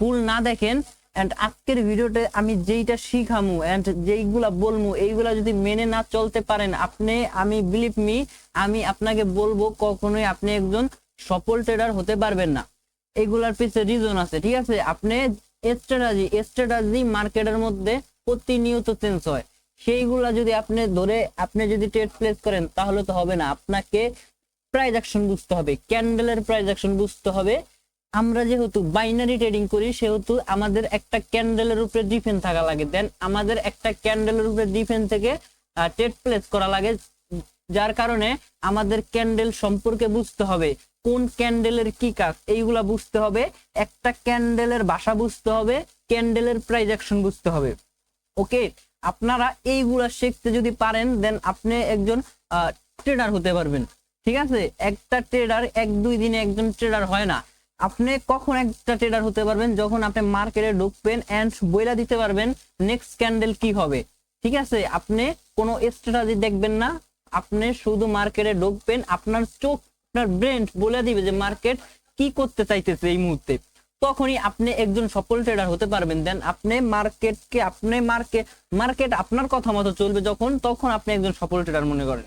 ফুল না দেখেন এন্ড আজকের ভিডিওতে আমি যেইটা শিখামু এন্ড যেইগুলা বলমু এইগুলা যদি মেনে না চলতে পারেন আপনি, আমি বিলিভ মি, আমি আপনাকে বলবো কখনোই আপনি একজন সফল ট্রেডার হতে পারবেন না। এগুলার পিছনে রিজন আছে, ঠিক আছে? আপনি স্ট্র্যাটেজি মার্কেটের মধ্যে প্রতিনিয়ত চেঞ্জ হয়, সেইগুলা যদি আপনি ধরে আপনি যদি ট্রেড প্লেস করেন তাহলে তো হবে না। আপনাকে প্রাইস অ্যাকশন বুঝতে হবে, ক্যান্ডেলের প্রাইস অ্যাকশন বুঝতে হবে। আমরা যেহেতু বাইনারি ট্রেডিং করি সেহেতু আমাদের একটা ক্যান্ডেলের উপরে ডিফেন্স থাকা লাগে, দেন আমাদের একটা ক্যান্ডেলের উপরে ডিফেন্স থেকে ট্রেড প্লেস করা লাগে, যার কারণে আমাদের ক্যান্ডেল সম্পর্কে বুঝতে হবে, কোন ক্যান্ডেলের কি কাজ এইগুলা বুঝতে হবে, একটা ক্যান্ডেলের ভাষা বুঝতে হবে, ক্যান্ডেলের প্রাইস অ্যাকশন বুঝতে হবে। ওকে, আপনারা এইগুলা শিখতে যদি পারেন দেন আপনি একজন ট্রেডার হতে পারবেন, ঠিক আছে? একটা ট্রেডার 1-2 দিনে একজন ট্রেডার হয় না। আপনি কখন একটা ট্রেডার হতে পারবেন? যখন আপনি মার্কেটে ঢুকবেন এন্ড বইলা দিতে পারবেন নেক্সট ক্যান্ডেল কি হবে, ঠিক আছে? আপনি কোনো স্ট্র্যাটেজি দেখবেন না, আপনি শুধু মার্কেটে ঢুকবেন, আপনার চোখ আপনার ব্রেন বলে দিবে যে মার্কেট কি করতে চাইতেছে এই মুহূর্তে, তখনই আপনি একজন সফল ট্রেডার হতে পারবেন। দেন আপনি মার্কেটকে মার্কেট আপনার কথা মতো চলবে যখন, তখন আপনি একজন সফল ট্রেডার মনে করেন।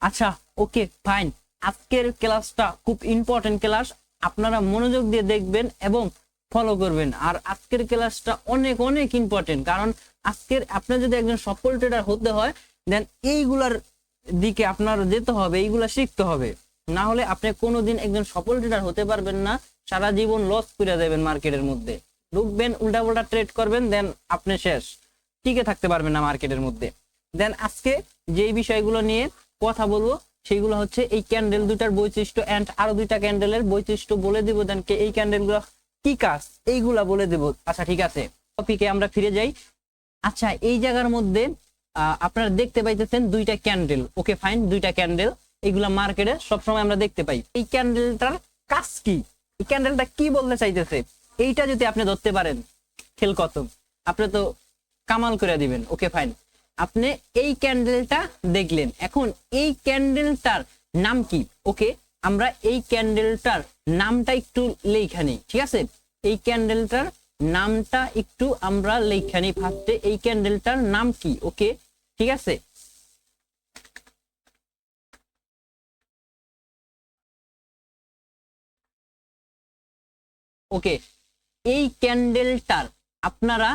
আচ্ছা, ওকে ফাইন, আজকের ক্লাসটা খুব ইম্পর্টেন্ট ক্লাস, আপনারা মনোযোগ দিয়ে দেখবেন এবং ফলো করবেন। আর আজকের ক্লাসটা অনেক অনেক ইম্পর্টেন্ট, কারণ আজকের আপনি যদি একজন সফল ট্রেডার হতে হয় দেন এইগুলার দিকে আপনার যেতে হবে, এইগুলা শিখতে হবে, না হলে আপনি কোনোদিন একজন সফল ট্রেডার হতে পারবেন না, সারা জীবন লস করে দেবেন। মার্কেটের মধ্যে ঢুকবেন, উল্টাপাল্টা ট্রেড করবেন, দেন আপনি শেষ, টিকে থাকতে পারবেন না মার্কেটের মধ্যে। দেন আজকে যেই বিষয়গুলো নিয়ে কথা বলবো সেগুলো হচ্ছে এই ক্যান্ডেল দুটার বৈশিষ্ট্য এন্ড আরো দুইটা ক্যান্ডেলের বৈশিষ্ট্য বলে দিব, দেন এই ক্যান্ডেলগুলো কি কাজ এইগুলা বলে দেব। আচ্ছা ঠিক আছে, টপিকে আমরা ফিরে যাই। আচ্ছা, এই জায়গার মধ্যে আপনারা দেখতে পাইতেছেন দুইটা ক্যান্ডেল, ওকে ফাইন, দুইটা ক্যান্ডেল, এইগুলা মার্কেটে সবসময় আমরা দেখতে পাই। এই ক্যান্ডেলটার কাজ কি, এই ক্যান্ডেলটা কি বলতে চাইতেছে, এইটা যদি আপনি ধরতে পারেন খেল কত, আপনি তো কামাল করে দিবেন। ওকে ফাইন, আপনি এই ক্যান্ডেলটা দেখলেন, এখন এই ক্যান্ডেলটার নাম কি? ওকে, আমরা এই ক্যান্ডেলটার নামটা একটু লেখা নেই, ঠিক আছে? এই ক্যান্ডেলটার নামটা একটু আমরা লেখা নেই ফার্স্টে, এই ক্যান্ডেলটার নাম কি? ওকে ঠিক আছে, ওকে, এই ক্যান্ডেলটার আপনারা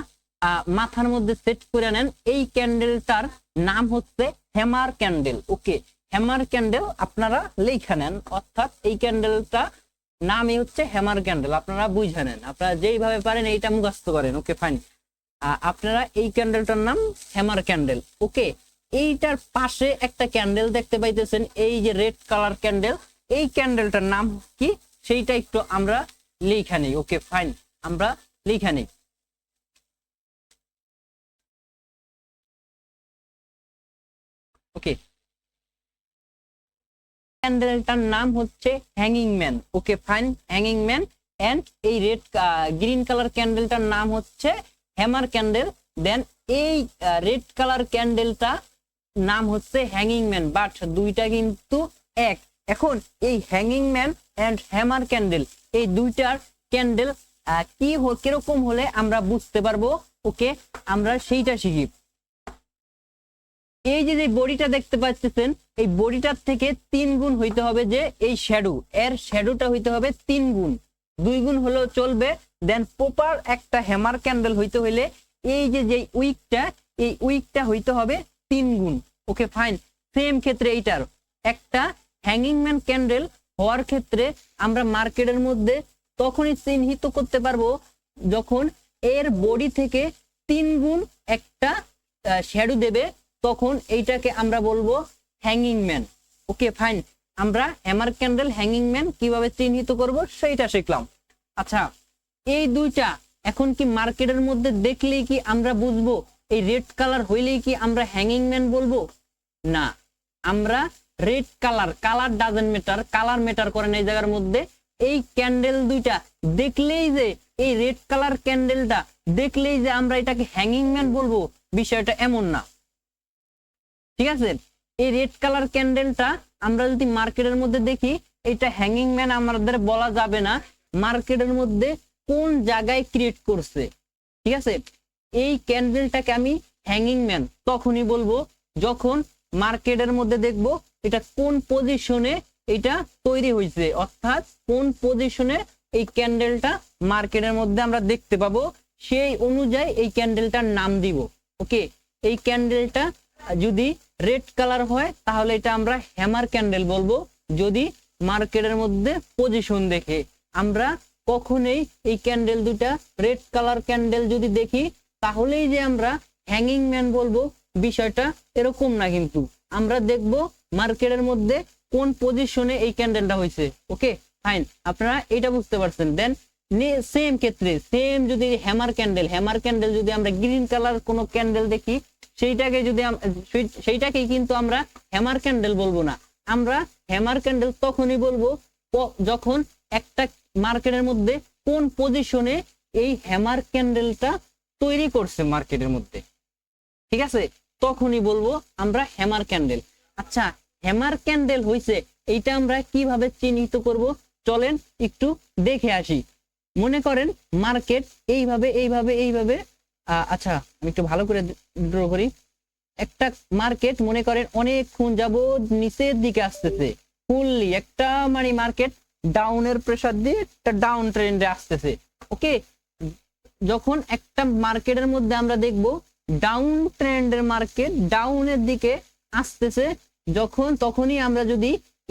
মাথার মধ্যে সেট করে নেন, এই ক্যান্ডেলটার নাম হচ্ছে হ্যামার ক্যান্ডেল। ওকে, হ্যামার ক্যান্ডেল আপনারা লেখা নেন, অর্থাৎ এই ক্যান্ডেলটা নামই হচ্ছে হ্যামার ক্যান্ডেল, আপনারা বুঝে নেন, আপনারা যেইভাবে পারেন এইটা মুখস্থ করেন। ওকে ফাইন, আপনারা এই ক্যান্ডেলটার নাম হ্যামার ক্যান্ডেল। ওকে, এইটার পাশে একটা ক্যান্ডেল দেখতে পাইতেছেন, এই যে রেড কালার ক্যান্ডেল, এই ক্যান্ডেলটার নাম কি সেইটা একটু আমরা লেখা নেই। ওকে ফাইন, আমরা লেখা নেই। ওকে, ক্যান্ডেলটার নাম হচ্ছে hanging man. Okay fine, hanging man, and এই রেড গ্রিন কালার ক্যান্ডেলটার নাম হচ্ছে হ্যামার ক্যান্ডেল। দেন এই রেড কালার ক্যান্ডেলটা নাম হচ্ছে হ্যাঙ্গিং ম্যান, বাট দুইটা কিন্তু এক। এখন এই hanging man and hammer candle, এই দুইটার ক্যান্ডেল কিরকম হলে আমরা বুঝতে পারবো, ওকে আমরা সেইটা শিখি। এই যে বডিটা দেখতে পাচ্ছেন, এই বডিটার থেকে 3 গুণ হইতে হবে, যে এই শ্যাডো, এর শ্যাডোটা হইতে হবে 3 গুণ, 2 গুণ হলেও চলবে। দেন প্রপার একটা হ্যামার ক্যান্ডেল হইতে হইলে এই যে উইকটা, এই উইকটা হইতে হবে 3 গুণ। ওকে ফাইন, সেম ক্ষেত্রে এইটার একটা হ্যাঙ্গিং ম্যান ক্যান্ডেল হওয়ার ক্ষেত্রে আমরা মার্কেটের মধ্যে তখনই চিহ্নিত করতে পারবো যখন এর বডি থেকে 3 গুণ একটা শ্যাডো দেবে, তখন এইটাকে আমরা বলবো হ্যাঙ্গিং ম্যান। ওকে ফাইন, আমরা হ্যামার ক্যান্ডেল হ্যাঙ্গিং ম্যান কিভাবে চিহ্নিত করব সেইটা শিখলাম। আচ্ছা, এই দুইটা এখন কি মার্কেটের মধ্যে দেখলেই কি আমরা বুঝবো, এই রেড কালার হইলেই কি আমরা হ্যাঙ্গিং ম্যান বলবো? না, আমরা red colour doesn't matter, colour matter করে না এই জায়গার মধ্যে। এই ক্যান্ডেল দুইটা দেখলেই যে, এই রেড কালার ক্যান্ডেলটা দেখলেই যে আমরা এটাকে হ্যাঙ্গিং ম্যান বলবো, বিষয়টা এমন না, ঠিক আছে? এই রেড কালার ক্যান্ডেলটা আমরা যদি মার্কেটের মধ্যে দেখি, এটা হ্যাঙ্গিং ম্যান আমাদের বলা যাবে না। মার্কেটের মধ্যে কোন জায়গায় ক্রিয়েট করছে। ঠিক আছে, এই ক্যান্ডেলটাকে আমি হ্যাঙ্গিং ম্যান তখনই বলবো যখন মার্কেটের মধ্যে দেখবো এটা কোন পজিশনে এটা তৈরি হয়েছে, অর্থাৎ কোন পজিশনে এই ক্যান্ডেলটা মার্কেটের মধ্যে আমরা দেখতে পাবো, সেই অনুযায়ী এই ক্যান্ডেলটার নাম দিব। ওকে, এই ক্যান্ডেলটা যদি রেড কালার হয় তাহলে এটা আমরা হ্যামার ক্যান্ডেল বলবো। যদি মার্কেটের মধ্যে পজিশন দেখে আমরা কখনোই এই ক্যান্ডেল দুটা রেড কালার ক্যান্ডেল যদি দেখি তাহলেই যে আমরা হ্যাঙ্গিং ম্যান বলবো, বিষয়টা এরকম না। কিন্তু আমরা দেখব মার্কেটের মধ্যে কোন পজিশনে এই ক্যান্ডেলটা হয়েছে। ওকে ফাইন, আপনারা এটা বুঝতে পারছেন। দেন সেম ক্ষেত্রে সেম যদি হ্যামার ক্যান্ডেল যদি আমরা গ্রিন কালার কোনো ক্যান্ডেল দেখি সেইটাকেই কিন্তু আমরা হ্যামার ক্যান্ডেল বলবো না। আমরা হ্যামার ক্যান্ডেল তখনই বলবো যখন একটা মার্কেটের মধ্যে কোন পজিশনে এই হ্যামার ক্যান্ডেলটা তৈরি করছে মার্কেটের মধ্যে। ঠিক আছে, তখনই বলবো আমরা হ্যামার ক্যান্ডেল। আচ্ছা, হ্যামার ক্যান্ডেল হইছে এইটা আমরা কিভাবে চিহ্নিত করব, চলেন একটু দেখে আসি। মনে করেন মার্কেট এইভাবে এইভাবে এইভাবে আচ্ছা আমি একটু ভালো করে ড্র করি। একটা মার্কেট মনে করেন অনেকক্ষণ যাবত নিচের দিকে আসতেছে, ফুললি একটা মানে মার্কেট ডাউনের প্রেসার দিয়ে একটা ডাউন ট্রেন্ডে আসতেছে। ওকে, যখন একটা মার্কেটের মধ্যে আমরা দেখব ডাউন ট্রেন্ডের মার্কেট ডাউনের দিকে আসতেছে, তখনই আমরা যদি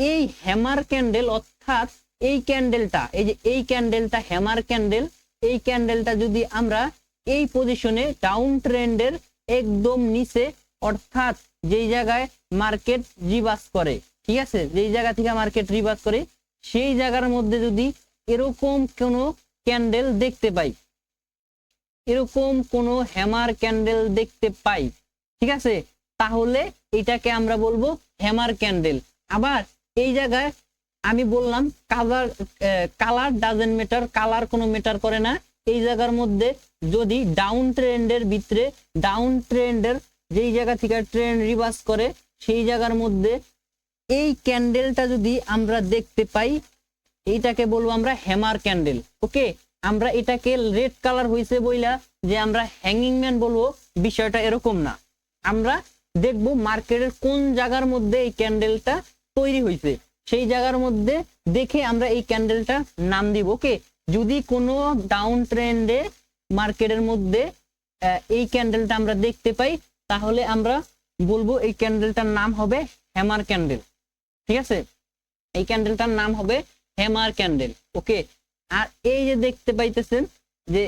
এই হ্যামার ক্যান্ডেল অর্থাৎ এই ক্যান্ডেলটা, এই যে এই ক্যান্ডেলটা হ্যামার ক্যান্ডেল, এই ক্যান্ডেলটা যদি আমরা এই পজিশনে ডাউন ট্রেন্ডের একদম নিচে, অর্থাৎ যেই জায়গায় মার্কেট রিভার্স করে, ঠিক আছে, যেই জায়গা থেকে মার্কেট রিভার্স করে সেই জায়গার মধ্যে যদি এরকম কোনো ক্যান্ডেল দেখতে পাই, এরকম কোনো হ্যামার ক্যান্ডেল দেখতে পাই, ঠিক আছে, তাহলে এটাকে আমরা বলবো হ্যামার ক্যান্ডেল। আবার এই জায়গায় আমি বললাম কালার ডাজেন্ট ম্যাটার, কালার কোনো ম্যাটার করে না। এই জায়গার মধ্যে যদি ডাউন ট্রেন্ডের ভিতরে ডাউন ট্রেন্ডের যেই জায়গা থেকে ট্রেন্ড রিভার্স করে সেই জায়গার মধ্যে এই ক্যান্ডেলটা যদি আমরা দেখতে পাই, এইটাকে বলবো আমরা হ্যামার ক্যান্ডেল। ওকে, আমরা এটাকে রেড কালার হয়েছে বইলা যে আমরা হ্যাঙ্গিং ম্যান বলবো, বিষয়টা এরকম না। আমরা দেখবো মার্কেটের কোন জায়গার মধ্যে এই ক্যান্ডেলটা তৈরি হয়েছে, সেই জায়গার মধ্যে দেখে আমরা এই ক্যান্ডেলটা নাম দিব। ওকে, যদি কোনো ডাউন ট্রেন্ডে মার্কেটের মধ্যে এই ক্যান্ডেলটা আমরা দেখতে পাই তাহলে আমরা বলবো এই ক্যান্ডেলটার নাম হবে হ্যামার ক্যান্ডেল। ঠিক আছে, এই ক্যান্ডেলটার নাম হবে হ্যামার ক্যান্ডেল। ওকে, আর এই যে দেখতে পাইতেছেন যে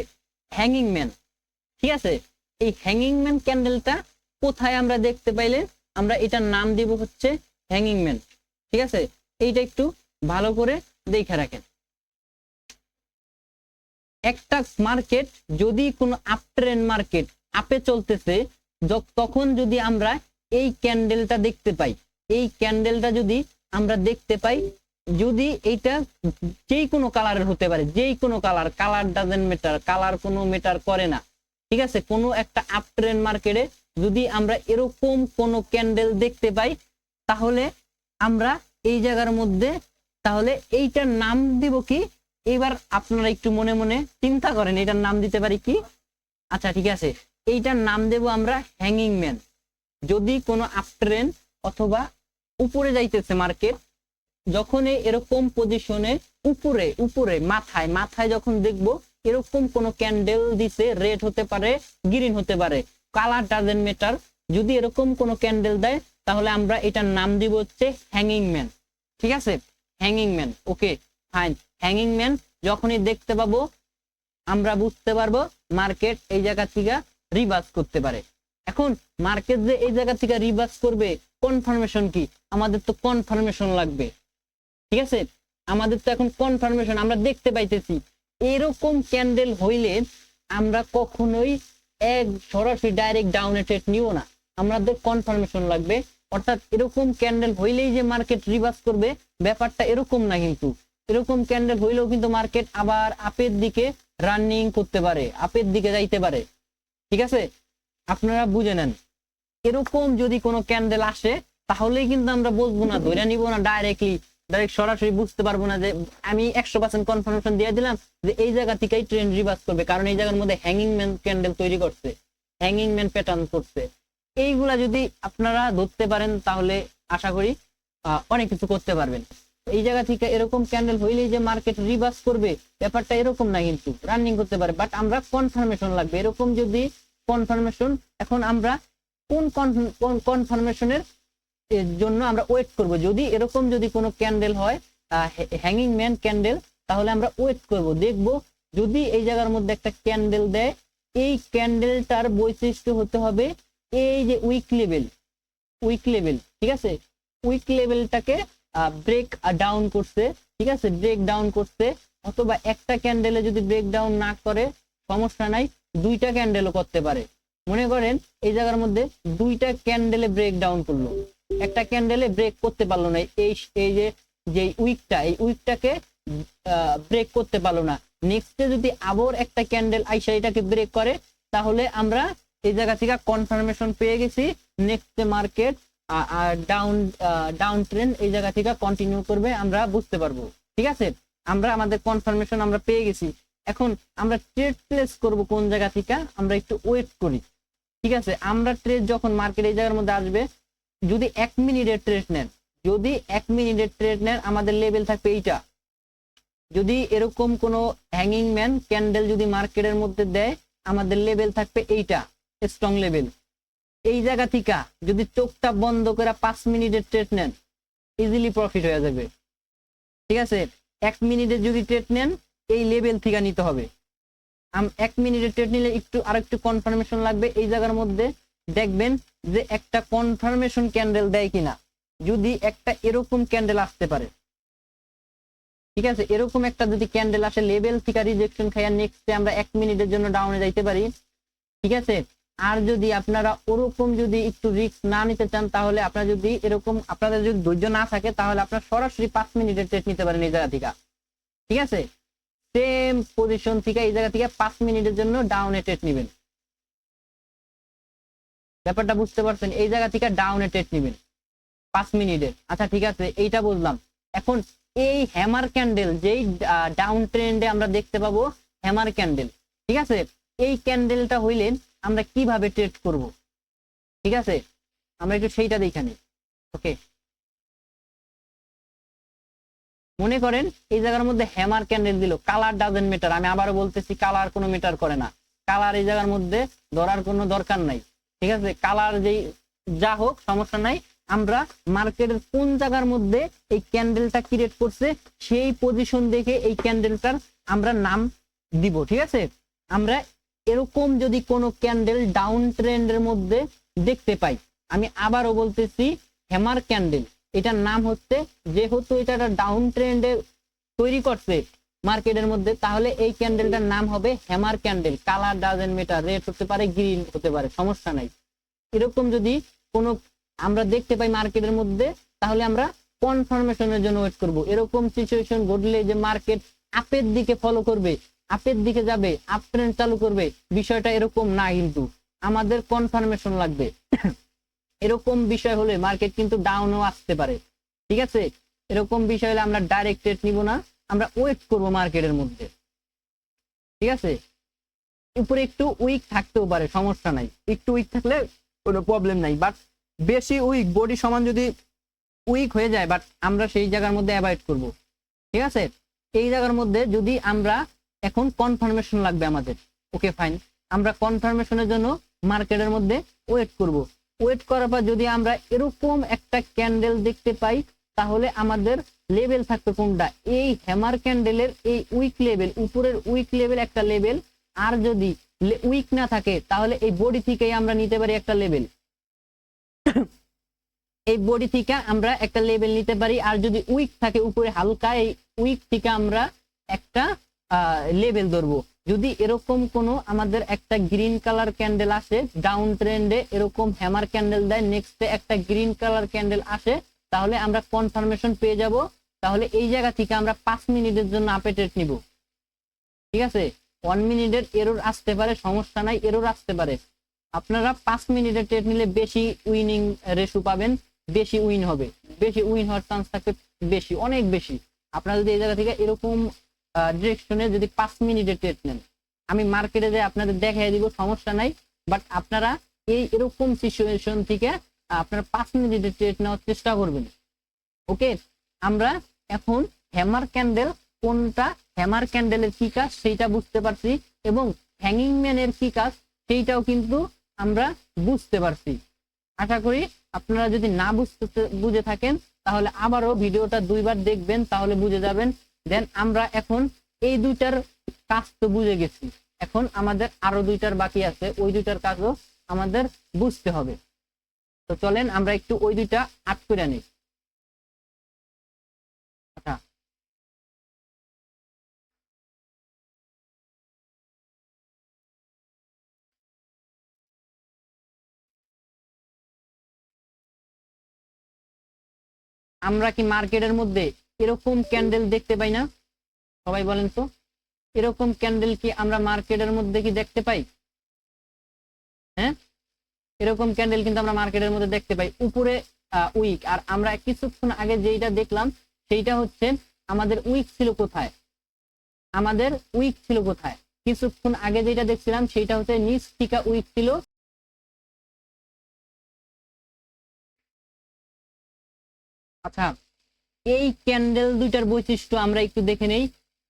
হ্যাঙ্গিং ম্যান, ঠিক আছে, এই হ্যাঙ্গিং ম্যান ক্যান্ডেলটা কোথায় আমরা দেখতে পাইলে আমরা এটার নাম দিব হচ্ছে হ্যাঙ্গিং ম্যান। ঠিক আছে, এইটা একটু ভালো করে দেখে রাখেন। একটা মার্কেট যদি কোনো আপ ট্রেন্ড মার্কেট আপে চলতেছে, তখন যদি আমরা এই ক্যান্ডেলটা দেখতে পাই, এই ক্যান্ডেলটা যদি আমরা দেখতে পাই, যদি এইটা যেই কোনো কালারের হতে পারে, যেই কোনো কালার ডাজেন্ট ম্যাটার, কালার কোনো ম্যাটার করে না। ঠিক আছে, কোনো একটা আপ ট্রেন্ড মার্কেটে যদি আমরা এরকম কোনো ক্যান্ডেল দেখতে পাই তাহলে আমরা এই জায়গার মধ্যে তাহলে এইটার নাম দিব কি, এবার আপনারা একটু মনে মনে চিন্তা করেন এটার নাম দিতে পারি কি। আচ্ছা ঠিক আছে, এইটার নাম দেব আমরা হ্যাঙ্গিং ম্যান। যদি কোনো আপ ট্রেন্ড অথবা উপরে যাইতেছে মার্কেট, যখন এরকম পজিশনে উপরে উপরে মাথায় যখন দেখবো এরকম কোনো ক্যান্ডেল দিছে, রেড হতে পারে, গ্রিন হতে পারে, কালার ডাজেন্ট ম্যাটার, যদি এরকম কোনো ক্যান্ডেল দেয় তাহলে আমরা এটার নাম দিব হচ্ছে হ্যাঙ্গিং ম্যান। ঠিক আছে, hanging man. Okay fine, hanging man যখনই দেখতে পাবো আমরা বুঝতে পারবো মার্কেট এই জায়গা থেকে রিভার্স করতে পারে। এখন মার্কেট যে এই জায়গা থেকে রিভার্স করবে, কনফার্মেশন কি? আমাদের তো কনফার্মেশন লাগবে। ঠিক আছে, আমাদের তো এখন কনফার্মেশন আমরা দেখতে পাইতেছি। এরকম ক্যান্ডেল হইলে আমরা কখনোই সরাসরি ডাইরেক্ট ডাউনে ট্রেড নিব না, আমাদের কনফার্মেশন লাগবে। অর্থাৎ এরকম ক্যান্ডেল হইলেই যে মার্কেট রিভার্স করবে ব্যাপারটা এরকম না। কিন্তু এরকম ক্যান্ডেল হইলেও কিন্তু মার্কেট আবার আপের দিকে রানিং করতে পারে, আপের দিকে যাইতে পারে। ঠিক আছে, আপনারা বুঝে নেন। এরকম যদি কোনো ক্যান্ডেল আসে তাহলেই কিন্তু আমরা বসবো না, ধরে নিব না ডাইরেক্টলি ডাইরেক্ট সরাসরি বুঝতে পারবো না যে আমি 100% কনফার্মেশন দিয়ে দিলাম যে এই জায়গা থেকেই ট্রেন্ড রিভার্স করবে, কারণ এই জায়গার মধ্যে হ্যাঙ্গিং ম্যান ক্যান্ডেল তৈরি করছে, হ্যাঙ্গিং ম্যান প্যাটার্ন করছে। এইগুলা যদি আপনারা ধরতে পারেন তাহলে আশা করি অনেক কিছু করতে পারবেন। এই জায়গা থেকে এরকম ক্যান্ডেল হইলেই যে মার্কেট রিভার্স করবে ব্যাপারটা এরকম না, কিন্তু রানিং করতে পারে, বাট আমরা কনফার্মেশন লাগবে। এরকম যদি কনফার্মেশন, এখন আমরা কোন কনফার্মেশনের জন্য আমরা ওয়েট করব। যদি এরকম যদি কোনো ক্যান্ডেল হয় হ্যাঙ্গিং ম্যান ক্যান্ডেল, তাহলে আমরা ওয়েট করব, দেখব যদি এই জায়গার মধ্যে একটা ক্যান্ডেল দেয়, এই ক্যান্ডেলটার বৈশিষ্ট্য হতে হবে এই যে উইক লেভেল, ঠিক আছে, উইক লেভেলটাকে ব্রেক ডাউন করছে, ঠিক আছে, ব্রেক ডাউন করছে, অথবা একটা ক্যান্ডেলে যদি ব্রেক ডাউন না করে সমস্যা নাই, দুইটা ক্যান্ডেলও করতে পারে। মনে করেন এই জায়গার মধ্যে দুইটা ক্যান্ডেলে ব্রেক ডাউন করলো, একটা ক্যান্ডেলে ব্রেক করতে পারলো না, এই যে উইকটা, এই উইকটাকে ব্রেক করতে পারলো না, নেক্সটে যদি আবার একটা ক্যান্ডেল আইসা এটাকে ব্রেক করে, তাহলে আমরা এই জায়গা থেকে কনফার্মেশন পেয়ে গেছি নেক্সট মার্কেট ডাউন ট্রেন্ড এই জায়গা থেকে কন্টিনিউ করবে, আমরা বুঝতে পারবো। ঠিক আছে, আমরা আমাদের কনফার্মেশন আমরা পেয়ে গেছি। এখন আমরা ট্রেড প্লেস করব কোন জায়গা থেকে, আমরা একটু ওয়েট করি। ঠিক আছে, আমরা ট্রেড যখন মার্কেট এই জায়গার মধ্যে আসবে, যদি 1 মিনিটের ট্রেড নেন, যদি 1 মিনিটের ট্রেড নেন, আমাদের লেভেল থাকবে এইটা। যদি এরকম কোনো হ্যাঙ্গিং ম্যান ক্যান্ডেল যদি মার্কেটের মধ্যে দেয়, আমাদের লেভেল থাকবে এইটা, স্ট্রং লেভেল। এই জায়গা থেকে যদি চোখটা বন্ধ করে 5 মিনিটের ট্রেড নেন, ইজিলি প্রফিট হয়ে যাবে। ঠিক আছে, 1 মিনিটের যদি ট্রেড নেন, এই লেভেল থেকে নিতে হবে। 1 মিনিটের ট্রেড নিলে আরেকটু কনফার্মেশন লাগবে। এই জায়গার মধ্যে দেখবেন যে একটা কনফার্মেশন ক্যান্ডেল দেয় কিনা, যদি একটা এরকম ক্যান্ডেল আসতে পারে, ঠিক আছে, এরকম একটা যদি ক্যান্ডেল আসে, লেভেল থেকে রিজেকশন খাইয়া নেক্সটে আমরা 1 মিনিটের জন্য ডাউনে যাইতে পারি। ঠিক আছে, আর যদি আপনারা ওরকম যদি একটু রিস্ক না নিতে চান, তাহলে আপনারা যদি এরকম আপনাদের যদি ধৈর্য না থাকে, তাহলে আপনারা সরাসরি 5 মিনিটের ট্রেড নিতে পারেন এই জায়গা থেকে। ঠিক আছে, সেম পজিশন থেকে এই জায়গা থেকে 5 মিনিটের জন্য ডাউনে ট্রেড নেবেন। ব্যাপারটা বুঝতে পারছেন? এই জায়গা থেকে ডাউনে ট্রেড নেবেন 5 মিনিটের। আচ্ছা ঠিক আছে, এইটা বুঝলাম। এখন এই হ্যামার ক্যান্ডেল, যেই ডাউন ট্রেন্ডে আমরা দেখতে পাবো হ্যামার ক্যান্ডেল, ঠিক আছে, এই ক্যান্ডেলটা হইলে আমরা কিভাবে ট্রেড করব? ঠিক আছে, আমরা একটু সেইটা দেখে নিই। ওকে, মনে করেন এই জায়গার মধ্যে হ্যামার ক্যান্ডেল দিল, কালার ডাজেন্ট ম্যাটার, আমি আবারও বলতেছি, কালার কোনো ম্যাটার করে না, কালার এই জায়গার মধ্যে ধরার কোনো দরকার নাই। ঠিক আছে, কালার যেই যা হোক সমস্যা নাই, আমরা মার্কেটের কোন জায়গার মধ্যে এই ক্যান্ডেলটা ক্রিয়েট করছে সেই পজিশন দেখে এই ক্যান্ডেলটার আমরা নাম দিব। ঠিক আছে, আমরা এরকম যদি কোনো ক্যান্ডেল ডাউন ট্রেন্ডের মধ্যে দেখতে পাই, আমি আবারও বলতেছি হ্যামার ক্যান্ডেল, এটার নাম হচ্ছে, যেহেতু এটা ডাউন ট্রেন্ডে তৈরি করছে মার্কেটের মধ্যে, তাহলে এই ক্যান্ডেলটার নাম হবে hammer candle. Colour doesn't matter, red হতে পারে, গ্রিন হতে পারে, সমস্যা নাই। এরকম যদি কোনো আমরা দেখতে পাই মার্কেটের মধ্যে, তাহলে আমরা কনফার্মেশনের জন্য ওয়েট করব। এরকম সিচুয়েশন ঘটলে যে মার্কেট আপের দিকে ফলো করবে, আপের দিকে যাবে, আপ ট্রেন্ড চালু করবে, বিষয়টা এরকম না, কিন্তু আমাদের কনফার্মেশন লাগবে। এরকম বিষয় হলে মার্কেট কিন্তু ডাউনও আসতে পারে। ঠিক আছে, এরকম বিষয় হলে আমরা ডাইরেক্ট ট্রেড নিব না, আমরা ওয়েট করব মার্কেটের মধ্যে। ঠিক আছে, উপরে একটু উইক থাকতেও পারে, সমস্যা নাই, একটু উইক থাকলে কোনো প্রবলেম নাই, বাট বেশি উইক, বডি সমান যদি উইক হয়ে যায়, বাট আমরা সেই জায়গার মধ্যে অ্যাভয়েড করব। ঠিক আছে, এই জায়গার মধ্যে যদি আমরা এখন কনফার্মেশন লাগবে আমাদের, ওকে ফাইন, আমরা কনফার্মেশনের জন্য মার্কেটের মধ্যে ওয়েট করব। ওয়েট করার পর যদি আমরা এরকম একটা ক্যান্ডেল দেখতে পাই, তাহলে আমাদের লেভেল থাকবে কোনটা, এই হ্যামার ক্যান্ডেলের এই উইক লেভেল, উপরের উইক লেভেল একটা লেভেল, আর যদি উইক না থাকে তাহলে এই বডি থেকেই আমরা নিতে পারি একটা লেভেল, এই বডি থেকে আমরা একটা লেভেল নিতে পারি। আর যদি উইক থাকে উপরে হালকা, এই উইক থেকে আমরা একটা লেভেল ধরবো। যদি এরকম কোনো আমাদের একটা গ্রিন কালার ক্যান্ডেল আসে ডাউন ট্রেন্ডে, এরকম হ্যামার ক্যান্ডেল দেয়, নেক্সটে একটা গ্রিন কালার ক্যান্ডেল আসে, তাহলে আমরা কনফার্মেশন পেয়ে যাব। তাহলে এই জায়গা থেকে আমরা 5 মিনিটের জন্য আপে ট্রেড নিব। ঠিক আছে, 1 মিনিটের এরর আসতে পারে, সমস্যা নাই, এরর আসতে পারে। আপনারা 5 মিনিটের ট্রেড নিলে বেশি উইনিং রেশিও পাবেন, বেশি উইন হবে, বেশি উইন হওয়ার চান্স থাকবে বেশি, অনেক বেশি। আপনারা যদি এই জায়গা থেকে এরকম ডিরেকশনে যদি 5 মিনিটের ট্রেড নেন, আমি মার্কেটে যে আপনাদের দেখাই দিব, সমস্যা নাই, বাট আপনারা এরকম সিচুয়েশন থেকে আপনারা 5 মিনিটের ট্রেড নেওয়ার চেষ্টা করবেন। ওকে, আমরা এখন হ্যামার ক্যান্ডেল কোনটা, হ্যামার ক্যান্ডেলের কি কাজ সেইটা বুঝতে পারছি, এবং হ্যাঙ্গিং ম্যানের কি কাজ সেইটাও কিন্তু আমরা বুঝতে পারছি। আশা করি আপনারা যদি না বুঝে থাকেন তাহলে আবারও ভিডিওটা 2 বার দেখবেন, তাহলে বুঝে যাবেন। দেন আমরা এখন এই দুইটার কাজ তো বুঝে গেছি, এখন আমাদের আরো 2টার বাকি আছে, ওই 2টার কাজও আমাদের বুঝতে হবে। তো চলেন আমরা একটু ওই 2টা আট করে নিই। আচ্ছা, আমরা কি মার্কেটের মধ্যে এরকম ক্যান্ডেল দেখতে পাই না? সবাই বলেন তো, এরকম ক্যান্ডেল কি আমরা মার্কেটের মধ্যে কি দেখতে পাই? হ্যাঁ, এরকম ক্যান্ডেল কিন্তু আমরা মার্কেটের মধ্যে দেখতে পাই, উপরে উইক। আর আমরা কিছুক্ষণ আগে যেটা দেখলাম সেইটা হচ্ছে আমাদের উইক ছিল কোথায়, আমাদের উইক ছিল কোথায়, কিছুক্ষণ আগে যেটা দেখছিলাম সেইটা হচ্ছে নিচ থেকে উইক ছিল। আচ্ছা, এই ক্যান্ডেল দুইটার বৈশিষ্ট্য আমরা একটু দেখে নেই।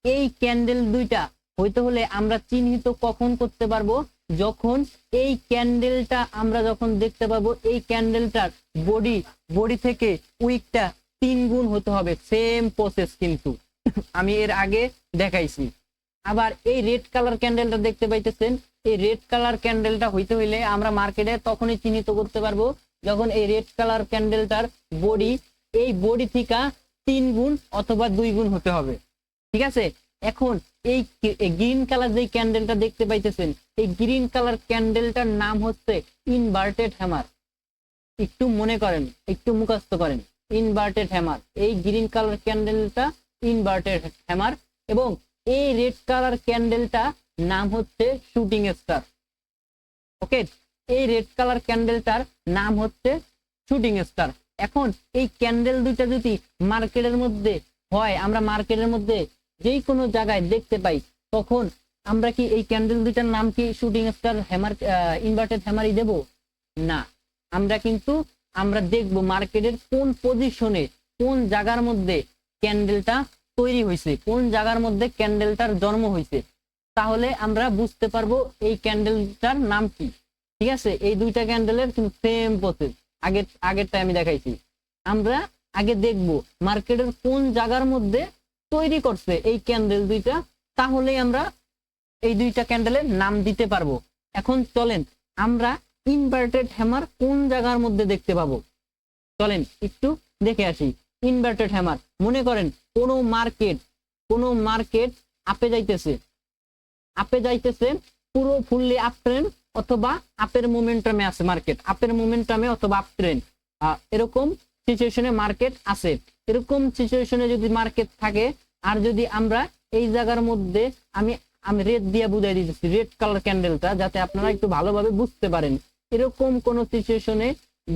এই ক্যান্ডেল দুইটা হইতে হলে আমরা চিহ্নিত কখন করতে পারবো, যখন এই ক্যান্ডেলটা আমরা যখন দেখতে পাবো এই ক্যান্ডেলটার বডি থেকে উইকটা 3 গুণ হতে হবে। সেম প্রসেস কিন্তু আমি এর আগে দেখাইছি। আবার এই রেড কালার ক্যান্ডেলটা দেখতে পাইতেছেন, এই রেড কালার ক্যান্ডেলটা হইতে হইলে আমরা মার্কেটে তখনই চিহ্নিত করতে পারবো যখন এই রেড কালার ক্যান্ডেলটার বডি এই বডি থেকে 3 গুণ অথবা 2 গুণ হতে হবে। ঠিক আছে, এখন এই গ্রিন কালার যে ক্যান্ডেলটা দেখতে পাইতেছেন, এই গ্রিন কালার ক্যান্ডেলটার নাম হচ্ছে ইনভার্টেড হ্যামার। একটু মনে করেন, একটু মুখস্থ করেন, ইনভার্টেড হ্যামার। এই গ্রিন কালার ক্যান্ডেলটা ইনভার্টেড হ্যামার, এবং এই রেড কালার ক্যান্ডেলটা নাম হচ্ছে শুটিং স্টার। ওকে, এই রেড কালার ক্যান্ডেলটার নাম হচ্ছে শুটিং স্টার। এখন এই ক্যান্ডেল দুইটা যদি মার্কেটের মধ্যে হয়, আমরা মার্কেটের মধ্যে যেই কোনো জায়গায় দেখতে পাই, তখন আমরা কি এই ক্যান্ডেল দুইটার নাম কি শুটিং স্টার হ্যামার ইনভার্টেড হ্যামারই দেব? না, আমরা কিন্তু আমরা দেখব মার্কেটের কোন পজিশনে, কোন জায়গার মধ্যে ক্যান্ডেলটা তৈরি হয়েছে, কোন জায়গার মধ্যে ক্যান্ডেলটার জন্ম হয়েছে, তাহলে আমরা বুঝতে পারবো এই ক্যান্ডেলটার নাম কি। ঠিক আছে, এই দুইটা ক্যান্ডেলের কিন্তু সেম প্রসেস, আগেরটা আমি দেখাইছি। আমরা আগে দেখব মার্কেটের কোন জায়গার মধ্যে তৈরি করছে এই ক্যান্ডেল দুইটা, তাহলে আমরা এই দুইটা ক্যান্ডেলের নাম দিতে পারবো। এখন চলেন আমরা ইনভার্টেড হ্যামার কোন জায়গার মধ্যে দেখতে পাবো, চলেন একটু দেখে আসি। ইনভার্টেড হ্যামার, মনে করেন কোনো মার্কেট আপে যাইতেছে পুরো ফুললি আপ ট্রেন্ড অথবা আপের মোমেন্টামে আছে, মার্কেট আপের মোমেন্টামে অথবা আপ ট্রেন্ড, এরকম সিচুয়েশনে মার্কেট আছে। এরকম সিচুয়েশনে যদি মার্কেট থাকে, আর যদি আমরা এই জায়গার মধ্যে আমি রেড দিয়ে বুঝাই দিতেছি, রেড কালার ক্যান্ডেলটা, যাতে আপনারা একটু ভালোভাবে বুঝতে পারেন। এরকম কোন সিচুয়েশনে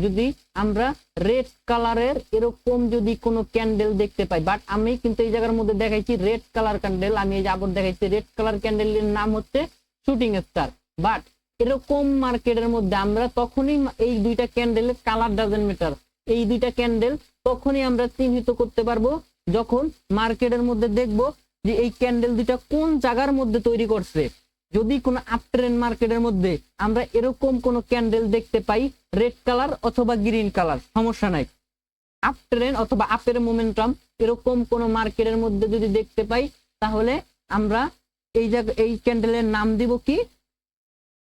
যদি আমরা রেড কালারের এরকম যদি কোনো ক্যান্ডেল দেখতে পাই, বাট আমি কিন্তু এই জায়গার মধ্যে দেখাইছি রেড কালার ক্যান্ডেল, আমি এই যে আবার দেখাইছি রেড কালার ক্যান্ডেলের নাম হচ্ছে শুটিং স্টার। বাট এরকম মার্কেটের মধ্যে আমরা তখনই এই দুইটা ক্যান্ডেলের কালার ডাজেন্ট ম্যাটার, এই দুইটা ক্যান্ডেল তখনই আমরা চিহ্নিত করতে পারবো যখন মার্কেটের মধ্যে দেখব যে এই ক্যান্ডেল দুইটা কোন জায়গার মধ্যে তৈরি করছে। যদি কোনো আপ ট্রেন্ড মার্কেটের মধ্যে আমরা এরকম কোনো ক্যান্ডেল দেখতে পাই রেড কালার অথবা গ্রিন কালার, সমস্যা নাই, আপ ট্রেন্ড অথবা আপের মোমেন্টাম এরকম কোনো মার্কেটের মধ্যে যদি দেখতে পাই, তাহলে আমরা এই ক্যান্ডেলের নাম দিব কি?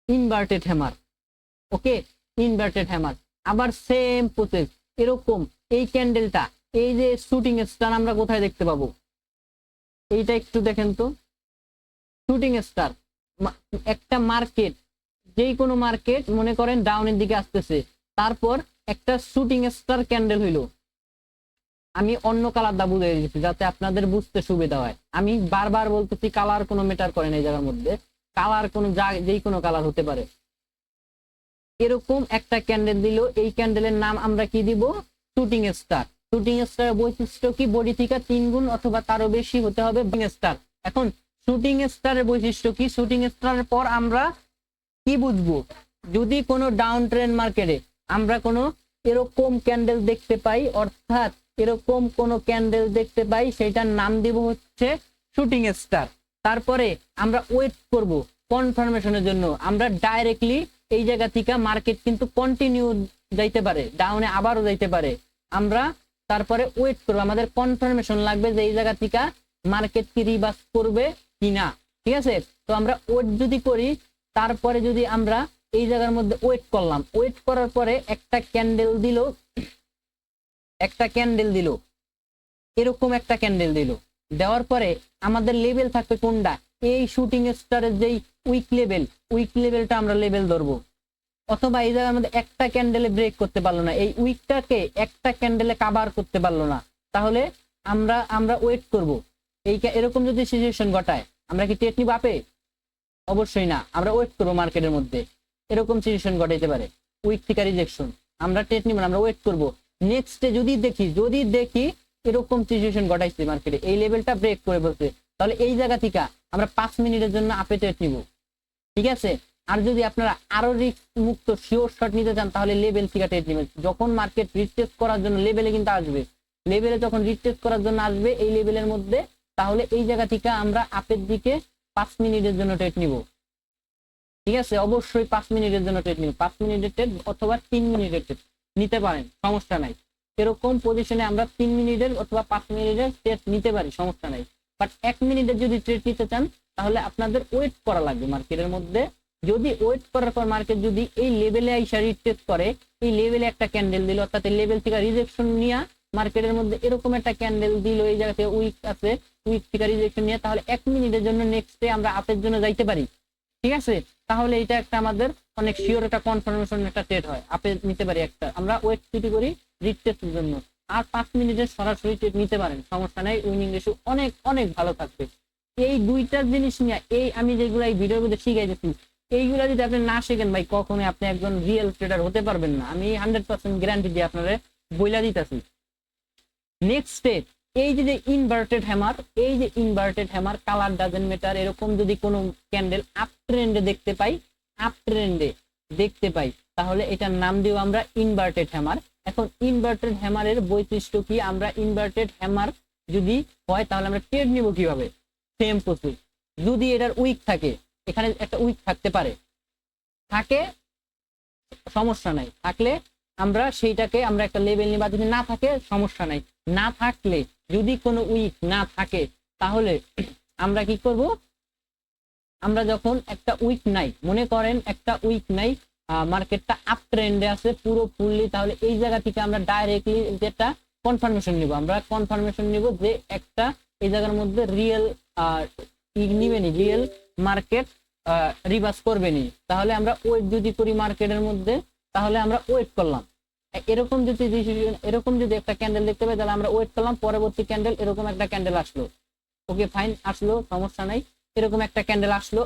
Inverted hammer. Okay, inverted hammer. আবার সেম প্রসেস, এরকম এই ক্যান্ডেলটা, এই যে শুটিং স্টার আমরা কোথায় দেখতে পাবো, এইটা একটু দেখেন তো। শুটিং স্টার একটা মার্কেট, যেই কোনো মার্কেট মনে করেন ডাউনের দিকে আসতেছে, তারপর একটা শুটিং স্টার ক্যান্ডেল হইলো। আমি অন্য কালার দা বুঝাই দিচ্ছি যাতে আপনাদের বুঝতে সুবিধা হয়। আমি বারবার বলতেছি কালার কোনো ম্যাটার করে না এই জায়গার মধ্যে, কালার কোনো যেই কোনো কালার হতে পারে। এরকম একটা ক্যান্ডেল দিল, এই ক্যান্ডেলের নাম আমরা কি দিব? Shooting star. শুটিং স্টারের বৈশিষ্ট্য কি? বডি থেকে 3 গুণ অথবা তারও বেশি হতে হবে স্টার। এখন শুটিং স্টারের বৈশিষ্ট্য কি? শুটিং স্টারের পর আমরা কি বুঝবো? যদি কোনো ডাউন ট্রেন্ড মার্কেটে আমরা কোনো এরকম ক্যান্ডেল দেখতে পাই, অর্থাৎ এরকম কোনো ক্যান্ডেল দেখতে পাই, সেটার নাম দিব হচ্ছে শুটিং স্টার। তারপরে আমরা ওয়েট করব কনফার্মেশনের জন্য। আমরা ডাইরেক্টলি এই জায়গা থেকে মার্কেট কিন্তু কন্টিনিউ যাইতে পারে, ডাউনে আবারও যাইতে পারে। আমরা তারপরে ওয়েট করবো, আমাদের কনফার্মেশন লাগবে যে এই জায়গা থেকে মার্কেট কি রিভার্স করবে কিনা। ঠিক আছে, তো আমরা ওয়েট যদি করি, তারপরে যদি আমরা এই জায়গার মধ্যে ওয়েট করলাম, ওয়েট করার পরে একটা ক্যান্ডেল দিল, এরকম একটা ক্যান্ডেল দিল, দেওয়ার পরে আমাদের লেভেল থাকবে কোনটা? এই শুটিং স্টারের যেই উইক লেভেলটা আমরা লেভেল ধরবো। অথবা এই জায়গার মধ্যে একটা ক্যান্ডেলে ব্রেক করতে পারলো না, এই উইকটাকে একটা ক্যান্ডেলে কভার করতে পারলো না, তাহলে আমরা ওয়েট করব। এরকম যদি সিচুয়েশন ঘটায়, আমরা কি ট্রেড নিব আপে? অবশ্যই না, আমরা ওয়েট করবো মার্কেটের মধ্যে। এরকম সিচুয়েশন ঘটাইতে পারে, উইক থেকে রিজেকশন, আমরা ট্রেড নিব না, আমরা ওয়েট করব। নেক্সটে যদি দেখি এরকম সিচুয়েশন ঘটাইছে মার্কেটে, এই লেভেলটা ব্রেক করে বলছে, তাহলে এই জায়গা থেকে আমরা 5 মিনিটের জন্য আপে ট্রেড নিব। ঠিক আছে, আর যদি আপনারা আরো রিস্ক মুক্ত শিওর শট নিতে চান, তাহলে লেভেল থেকে ট্রেড নেবেন। যখন মার্কেট রিটেস্ট করার জন্য লেভেলে কিন্তু আসবে, লেভেলে যখন রিটেস্ট করার জন্য আসবে এই লেভেলের মধ্যে, তাহলে এই জায়গা থেকে আমরা আপের দিকে 5 মিনিটের জন্য ট্রেড নিব। ঠিক আছে, অবশ্যই 5 মিনিটের জন্য ট্রেড নিব। 5 মিনিটের ট্রেড অথবা 3 মিনিটের ট্রেড নিতে পারেন, সমস্যা নাই। এরকম পজিশনে আমরা 3 মিনিটের অথবা 5 মিনিটের ট্রেড নিতে পারি, সমস্যা নাই। বাট 1 মিনিটের যদি ট্রেড নিতে চান, তাহলে আপনাদের ওয়েট করা লাগবে মার্কেটের মধ্যে। যদি ওয়েট করার পর মার্কেট যদি এই লেভেলে আইসা রিটেস্ট করে, এই লেভেলে একটা ক্যান্ডেল দিল, অর্থাৎ এই লেভেল থেকে রিজেকশন নিয়ে মার্কেটের মধ্যে এরকম একটা ক্যান্ডেল দিল, এই জায়গা থেকে উইক আছে, উইক থেকে রিজেকশন নিয়ে, তাহলে 1 মিনিটের জন্য নেক্সট ডে আমরা আপের জন্য যাইতে পারি। ঠিক আছে, তাহলে এটা একটা আমাদের অনেক শিওর একটা কনফার্মেশন একটা ট্রেড হয়, আপে নিতে পারি একটা। আমরা ওয়েট যদি করি রিটেস্টের জন্য, আর 5 মিনিটের সরাসরি ট্রেড নিতে পারেন, সমস্যা নাই, উইনিং রেশিও অনেক অনেক ভালো থাকবে। এই দুইটা জিনিস নিয়ে এই আমি যেগুলো এই ভিডিওর মধ্যে শিখাইতেছি, এইগুলা যদি আপনি না শেখেন ভাই, কখনোই আপনি একজন রিয়েল ট্রেডার হতে পারবেন না। আমি 100% গ্যারান্টি দিয়ে আপনারা বইলা দিতেছি। নেক্সট স্টেপ, এই যে inverted hammer, colour doesn't matter, এরকম যদি কোনো ক্যান্ডেল আপ ট্রেন্ডে দেখতে পাই, তাহলে এটার নাম দিব আমরা ইনভার্টেড হ্যামার। এখন ইনভার্টেড হ্যামারের বৈশিষ্ট্য কি? আমরা ইনভার্টেড হ্যামার যদি হয়, তাহলে আমরা ট্রেড নিব কিভাবে? Same process. যদি এটার উইক থাকে, এখানে একটা উইক থাকতে পারে, সমস্যা নাই, থাকলে আমরা সেইটাকে আমরা একটা লেভেল নিবা। যদি না থাকে সমস্যা নাই, না থাকলে যদি কোনো উইক না থাকে, তাহলে আমরা কি করব? আমরা যখন একটা উইক নাই, মনে করেন একটা উইক নাই, মার্কেটটা আপ ট্রেন্ডে আছে পুরো ফুললি, তাহলে এই জায়গা থেকে আমরা ডাইরেক্টলি যেটা কনফার্মেশন নিব, যে একটা এই জায়গার মধ্যে রিয়েল নিবেনি, রিয়েল মার্কেট রিভার্স করবেনি। তাহলে আমরা ওয়েট যদি করি মার্কেটের মধ্যে, তাহলে আমরা ওয়েট করলাম। এরকম যদি একটা ক্যান্ডেল দেখতে পাই, তাহলে আমরা ওয়েট করলাম, পরবর্তী ক্যান্ডেল এরকম একটা ক্যান্ডেল আসলো, ওকে ফাইন, আসলো, সমস্যা নাই, এরকম একটা ক্যান্ডেল আসলো।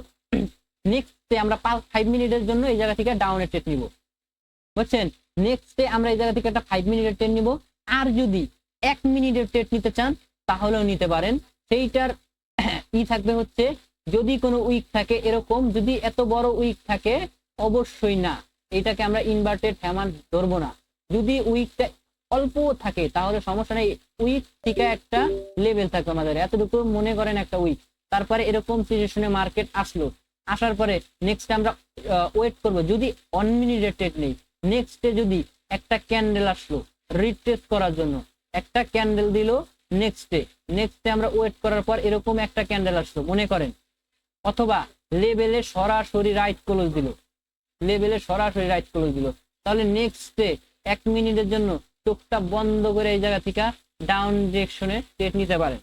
নেক্সট আমরা 5 মিনিটের জন্য এই জায়গা থেকে ডাউনে ট্রেড নিব, বুঝছেন? নেক্সট আমরা এই জায়গা থেকে একটা 5 মিনিটের ট্রেড নিব। আর যদি 1 মিনিটের ট্রেড নিতে চান, তাহলেও নিতে পারেন। সেইটার থাকবে হচ্ছে, যদি কোনো উইক থাকে, এরকম যদি এত বড় উইক থাকে, অবশ্যই না, এটাকে আমরা ইনভার্টেড হ্যামার ধরবো না। যদি উইকটা অল্প থাকে, তাহলে সমস্যা নেই, উইক থেকে একটা লেভেল থাকবে আমাদের, এতটুকু মনে করেন একটা উইক। তারপরে এরকম সিচুয়েশনে মার্কেট আসলো, আসার পরে নেক্সট আমরা ওয়েট করব। যদি 1 মিনিটের ট্রেড নেই, নেক্সটে যদি একটা ক্যান্ডেল আসলো রিটেস্ট করার জন্য, একটা ক্যান্ডেল দিল, নেক্সটে আমরা ওয়েট করার পর এরকম একটা ক্যান্ডেল আসলো মনে করেন, অথবা লেভেলে সরাসরি রাইট ক্লোজ দিল, তাহলে নেক্সটে 1 মিনিটের জন্য চোখটা বন্ধ করে এই জায়গা থেকে ডাউন ডিরেকশনে ট্রেড নিতে পারেন,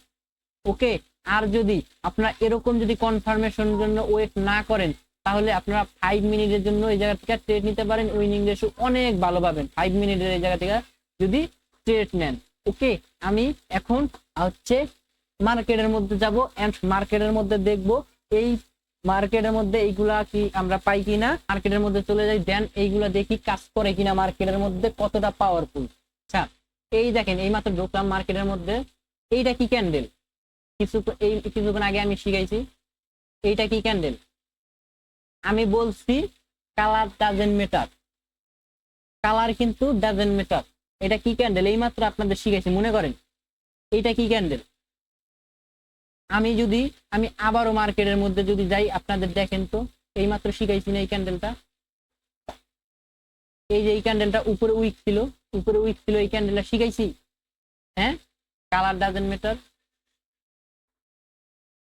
ওকে। আর যদি আপনারা এরকম যদি কনফার্মেশনের জন্য ওয়েট না করেন, তাহলে আপনারা 5 মিনিটের জন্য এই জায়গা থেকে ট্রেড নিতে পারেন, উইনিং রেশিও অনেক ভালো পাবেন 5 মিনিটের এই জায়গা থেকে যদি ট্রেড নেন, ওকে। আমি এখন হচ্ছে মার্কেটের মধ্যে যাব, এন্ড মার্কেটের মধ্যে দেখব এই মার্কেটের মধ্যে এইগুলা কি আমরা পাই কিনা। মার্কেটের মধ্যে চলে যাই, দেন এইগুলা দেখি কাজ করে কিনা, মার্কেটের মধ্যে কতটা পাওয়ারফুল। আচ্ছা, এই দেখেন এই মাত্র ঢুকলাম মার্কেটের মধ্যে, এইটা কি ক্যান্ডেল, কিছুক্ষণ আগে আমি শিখাইছি, এইটা কি ক্যান্ডেল, আমি বলছি কালার ডাজেন্ট ম্যাটার, কালার কিন্তু ডাজেন্ট ম্যাটার। এটা কি ক্যান্ডেল, এই মাত্র আপনাদের শিখাইছি, মনে করেন এইটা কি ক্যান্ডেল। আমি আবারও মার্কেটের মধ্যে যদি যাই, আপনাদের দেখেন তো এই মাত্র শিখাইছি না এই ক্যান্ডেলটা, এই যে এই ক্যান্ডেলটা উপরে উইক ছিল, এই ক্যান্ডেলটা শিখাইছি। হ্যাঁ, কালার ডাজেন্ট ম্যাটার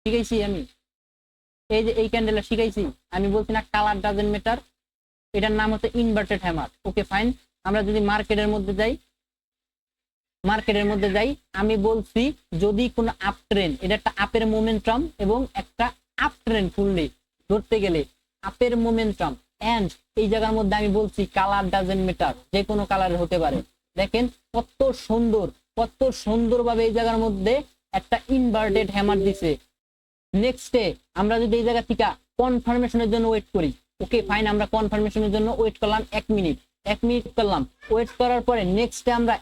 শিখাইছি আমি, এই যে এই ক্যান্ডেলটা শিখাইছি, আমি বলছি না কালার ডাজেন্ট ম্যাটার। এটার নাম হচ্ছে ইনভার্টেড হ্যামার। ওকে ফাইন, আমরা যদি মার্কেটের মধ্যে যাই, আমি বলছি যদি কোনো আপ ট্রেন্ড, এটা একটা আপের মোমেন্টাম এবং একটা আপ ট্রেন্ড ফুললি ধরতে গেলে আপের মোমেন্টাম, এন্ড এই জায়গার মধ্যে আমি বলছি কালার ডাজেন্ট ম্যাটার, যে কোনো কালারের হতে পারে। দেখেন কত সুন্দর ভাবে এই জায়গার মধ্যে একটা ইনভার্টেড হ্যামার দিছে। নেক্সটে আমরা যদি এই জায়গা থেকে কনফার্মেশনের জন্য ওয়েট করি, ওকে ফাইন, আমরা কনফার্মেশনের জন্য ওয়েট করলাম 1 মিনিট করলাম, ওয়েট করার পরে নেক্সটে আমরা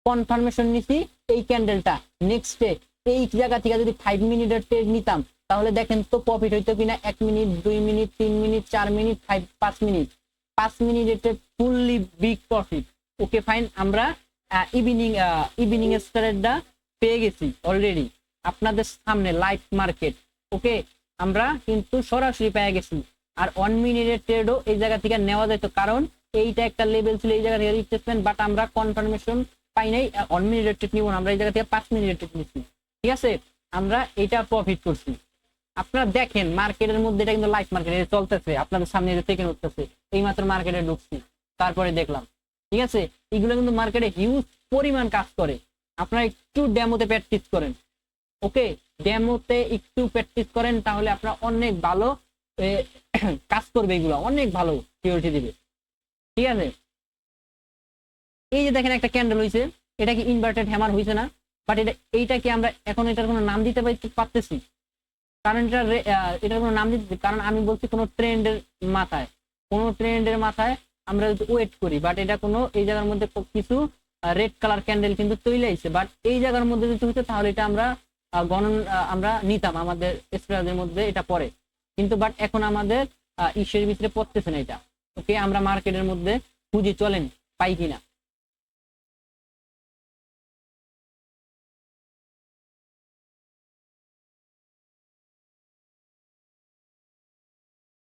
কনফার্মেশন নিছি এই ক্যান্ডেলটা, নেক্সটে এই জায়গা থেকে যদি 5 মিনিটের ট্রেড নিতাম, তাহলে দেখেন তো প্রফিট হইতো কিনা। 1 minute, 2 minute, 3 minute, 4 minute, 5 minute, 5 মিনিটের fully big profit. Okay fine, আমরা ইভিনিং স্টারেরটা পেয়ে গেছি অলরেডি আপনাদের সামনে লাইভ মার্কেট। ওকে, আমরা কিন্তু সরাসরি পেয়ে গেছি। আর 1 মিনিটের ট্রেডও এই জায়গা থেকে নেওয়া যেত, কারণ এইটা একটা লেভেল ছিল এই জায়গা থেকে রিট্রেসমেন্ট, বাট আমরা কনফার্মেশন পাই নাই। 1 মিনিটের ট্রেড নিব না, আমরা এই জায়গা থেকে 5 মিনিটের ট্রেড নিচ্ছি। ঠিক আছে, আমরা এটা প্রফিট করছি। আপনারা দেখেন মার্কেটের মধ্যে এটা কিন্তু লাইভ মার্কেট চলতেছে, আপনাদের সামনে থেকে উঠতেছে, এই মাত্র মার্কেটে ঢুকছি, তারপরে দেখলাম। ঠিক আছে, এগুলো কিন্তু মার্কেটে হিউজ পরিমাণ কাজ করে। আপনারা একটু ডেমোতে প্র্যাকটিস করেন, ওকে, ডেমোতে একটু প্র্যাকটিস করেন, তাহলে আপনারা অনেক ভালো কাজ করবে, এগুলো অনেক ভালো সিকিউরিটি দিবে। ঠিক আছে, এই যে দেখেন একটা ক্যান্ডেল হয়েছে, এটা কি ইনভার্টেড হ্যামার হয়েছে না? বাট এইটা কি আমরা এখন এটার কোনো নাম দিতে পারতেছি? কারণ এটার কোনো নাম দিতে, কারণ আমি বলছি কোনো ট্রেন্ডের মাথায় আমরা যদি ওয়েট করি, বাট এটা কোনো এই জায়গার মধ্যে কিছু রেড কালার ক্যান্ডেল কিন্তু তৈরি হয়েছে, বাট এই জায়গার মধ্যে যদি হতো তাহলে এটা আমরা আমরা নিতাম আমাদের স্ট্র্যাটেজির মধ্যে এটা পড়ে, কিন্তু বাট এখন আমাদের ইস্যুর ভিতরে পড়তেছে না এটা। ওকে, আমরা মার্কেটের মধ্যে খুঁজি, চলেন পাই কিনা।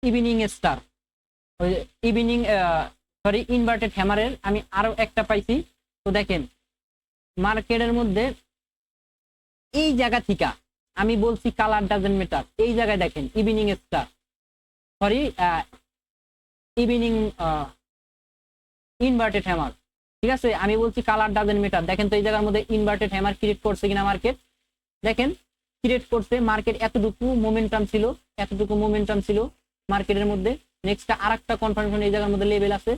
ইভিনিং স্টার, ইনভার্টেড হ্যামারের আমি আরো একটা পাইছি। তো দেখেন মার্কেটের মধ্যে এই জায়গা থেকে আমি বলছি কালার ডাজেন্ট ম্যাটার, এই জায়গায় দেখেন evening star, evening inverted hammer. ঠিক আছে, আমি বলছি কালার ডাজেন্ট ম্যাটার। দেখেন তো এই জায়গার মধ্যে ইনভার্টেড হ্যামার ক্রিয়েট করছে কিনা মার্কেট, দেখেন ক্রিয়েট করছে। মার্কেট এতটুকু মোমেন্টাম ছিল মার্কেটের মধ্যে। নেক্সট আরেকটা কনফার্মেশন এই জায়গার মধ্যে লেভেল আছে,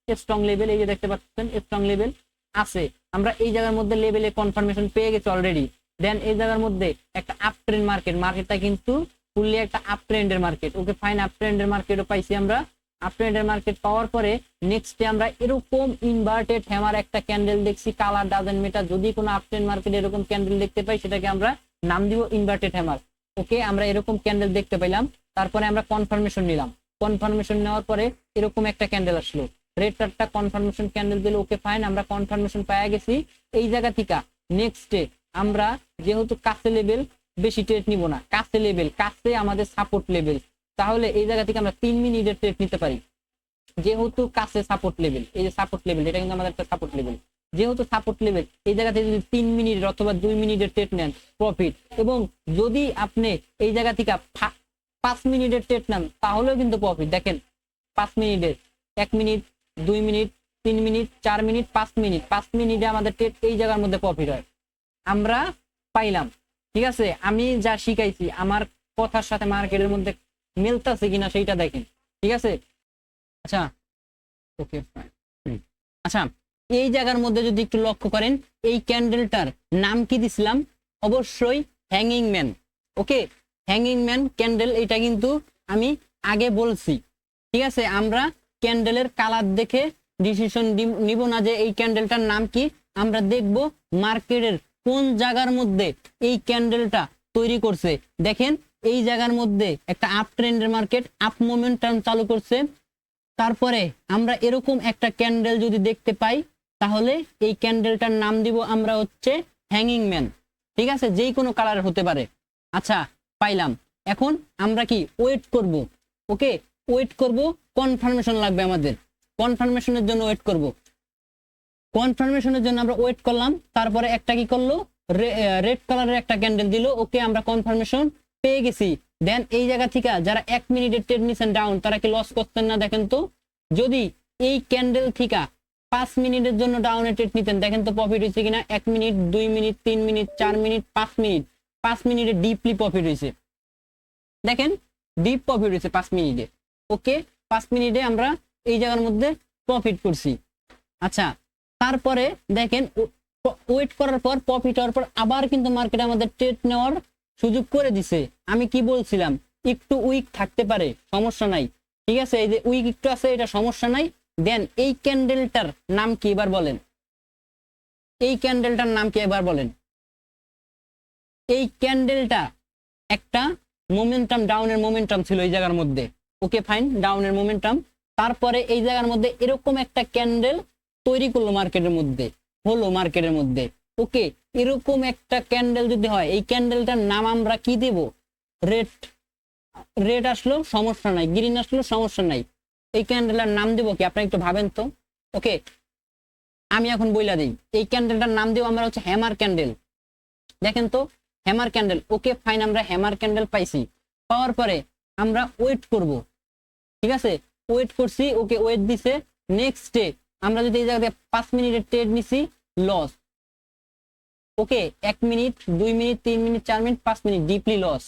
স্ট্রং লেভেল, এই যে দেখতে পাচ্ছেন স্ট্রং লেভেল আছে। আমরা এই জায়গার মধ্যে লেভেলে কনফার্মেশন পেয়ে গেছি অলরেডি। দেন এই জায়গার মধ্যে একটা আপ ট্রেন্ড মার্কেটটা কিন্তু ফুললি একটা আপ ট্রেন্ডের মার্কেট। ওকে ফাইন, আপ ট্রেন্ডের মার্কেটও পাইছি আমরা। আপ ট্রেন্ডের মার্কেট পাওয়ার পরে নেক্সটে আমরা এরকম ইনভার্টেড হ্যামার একটা ক্যান্ডেল দেখছি, কালার ডাজেন্ট ম্যাটার। যদি কোনো আপ ট্রেন্ড মার্কেটে এরকম ক্যান্ডেল দেখতে পাই, সেটাকে আমরা নাম দিব ইনভার্টেড হ্যামার। ওকে, আমরা এরকম ক্যান্ডেল দেখতে পাইলাম, তারপরে আমরা কনফার্মেশন নিলাম। কনফার্মেশন নেওয়ার পরে এরকম একটা ক্যান্ডেল আসলো, রেড চারটা কনফার্মেশন ক্যান্ডেল দিল। ওকে ফাইন, আমরা কনফার্মেশন পেয়ে গেছি। এই জায়গা থেকে নেক্সটে আমরা যেহেতু কাছে লেভেল, বেশি ট্রেড নিব না, কাছে আমাদের সাপোর্ট লেভেল, তাহলে এই জায়গা থেকে আমরা 3 মিনিটের ট্রেড নিতে পারি। যেহেতু কাছে সাপোর্ট লেভেল, এই যে সাপোর্ট লেভেল, এটা কিন্তু আমাদের একটা সাপোর্ট লেভেল। যেহেতু সাপোর্ট লেভেল, এই জায়গা থেকে যদি 3 মিনিট অথবা 2 মিনিটের ট্রেড নেন, প্রফিট। এবং যদি আপনি এই জায়গা থেকে 5 মিনিটের ট্রেড নেন, তাহলেও কিন্তু প্রফিট। দেখেন 5 মিনিটের, 1 মিনিট, 2 মিনিট, 3 মিনিট, 4 মিনিট, 5 মিনিটে আমাদের ট্রেড এই জায়গার মধ্যে প্রফিট হয়, আমরা পাইলাম। ঠিক আছে, আমি যা শিখাইছি আমার কথার সাথে মার্কেটের মধ্যে মিলতেছে কিনা সেইটা দেখেন। ঠিক আছে, আচ্ছা ওকে আচ্ছা, এই জায়গার মধ্যে যদি একটু লক্ষ্য করেন, এই ক্যান্ডেলটার নাম কি দিছিলাম? অবশ্যই হ্যাঙ্গিং ম্যান। ওকে, হ্যাঙ্গিং ম্যান ক্যান্ডেল, এটা কিন্তু আমি আগে বলছি। ঠিক আছে, আমরা ক্যান্ডেলের কালার দেখে ডিসিশন নিব না যে এই ক্যান্ডেলটার নাম কি, আমরা দেখব মার্কেটের কোন জায়গার মধ্যে এই ক্যান্ডেলটা তৈরি করছে। দেখেন এই জায়গার মধ্যে একটা আপ ট্রেন্ডের মার্কেট, আপ মোমেন্টাম চালু করছে। তারপরে আমরা এরকম একটা ক্যান্ডেল যদি দেখতে পাই, তাহলে এই ক্যান্ডেলটার নাম দিব আমরা হচ্ছে হ্যাঙ্গিং ম্যান। ঠিক আছে, যেই কোনো কালার হতে পারে। আচ্ছা, পাইলাম। এখন আমরা কি ওয়েট করব। ওকে, ওয়েট করব, কনফার্মেশন লাগবে আমাদের। কনফার্মেশনের জন্য ওয়েট করব। কনফার্মেশনের জন্য আমরা ওয়েট করলাম। তারপরে একটা কি করলো, রেড কালারের একটা ক্যান্ডেল দিল। ওকে, আমরা কনফার্মেশন পেয়ে গেছি। দেন এই জায়গা থেকে যারা 1 মিনিটের ট্রেড নিছেন ডাউন, তারা কি লস করতেন না? দেখেন তো, যদি এই ক্যান্ডেল থেকে 5 মিনিটের জন্য ডাউনে ট্রেড নিতেন, দেখেন তো প্রফিট হয়েছে কিনা। 1 minute, 2 minute, 3 minute, 4 minute, 5 minute. 5 মিনিটে ডিপলি প্রফিট হয়েছে। দেখেন ডিপ প্রফিট হয়েছে 5 মিনিটে। ওকে, 5 মিনিটে আমরা এই জায়গার মধ্যে প্রফিট করছি। আচ্ছা, তারপরে দেখেন ওয়েট করার পর, প্রফিট হওয়ার পর আবার কিন্তু মার্কেটে আমাদের ট্রেড নেওয়ার সুযোগ করে দিছে। আমি কি বলছিলাম, একটু উইক থাকতে পারে, সমস্যা নাই। ঠিক আছে, এই যে উইক একটু আছে, এটা সমস্যা নাই। দেন এই ক্যান্ডেলটার নাম কি এবার বলেন? এই ক্যান্ডেলটার নাম কি এবার বলেন? এই ক্যান্ডেলটা একটা মোমেন্টাম, ডাউনের মোমেন্টাম ছিল এই জায়গার মধ্যে। ওকে ফাইন, ডাউনের মোমেন্টাম। তারপরে এই জায়গার মধ্যে এরকম একটা ক্যান্ডেল তৈরি করলো মার্কেটের মধ্যে, হলো মার্কেটের মধ্যে। ওকে, এরকম একটা ক্যান্ডেল যদি হয়, এই ক্যান্ডেলটার নাম আমরা কি দেব? রেড। রেড আসলো সমস্যা নাই, গ্রিন আসলো সমস্যা নাই। এই ক্যান্ডেলের নাম দেবো কি? আপনারা একটু ভাবেন তো। ওকে, আমি এখন বইলা দিই। এই ক্যান্ডেলটার নাম দেবো আমরা হচ্ছে হ্যামার ক্যান্ডেল। দেখেন তো, হ্যামার ক্যান্ডেল। ওকে ফাইন, আমরা হ্যামার ক্যান্ডেল পাইছি। পাওয়ার পরে আমরা ওয়েট করব। ঠিক আছে, ওয়েট করছি। ওকে, ওয়েট দিছে। নেক্সট ডে আমরা যদি এই জায়গাতে 5 মিনিটের ট্রেড নিছি, loss. Okay, 1 minute, 2 minute, 3 minute, 4 minute, 5 minute deeply loss.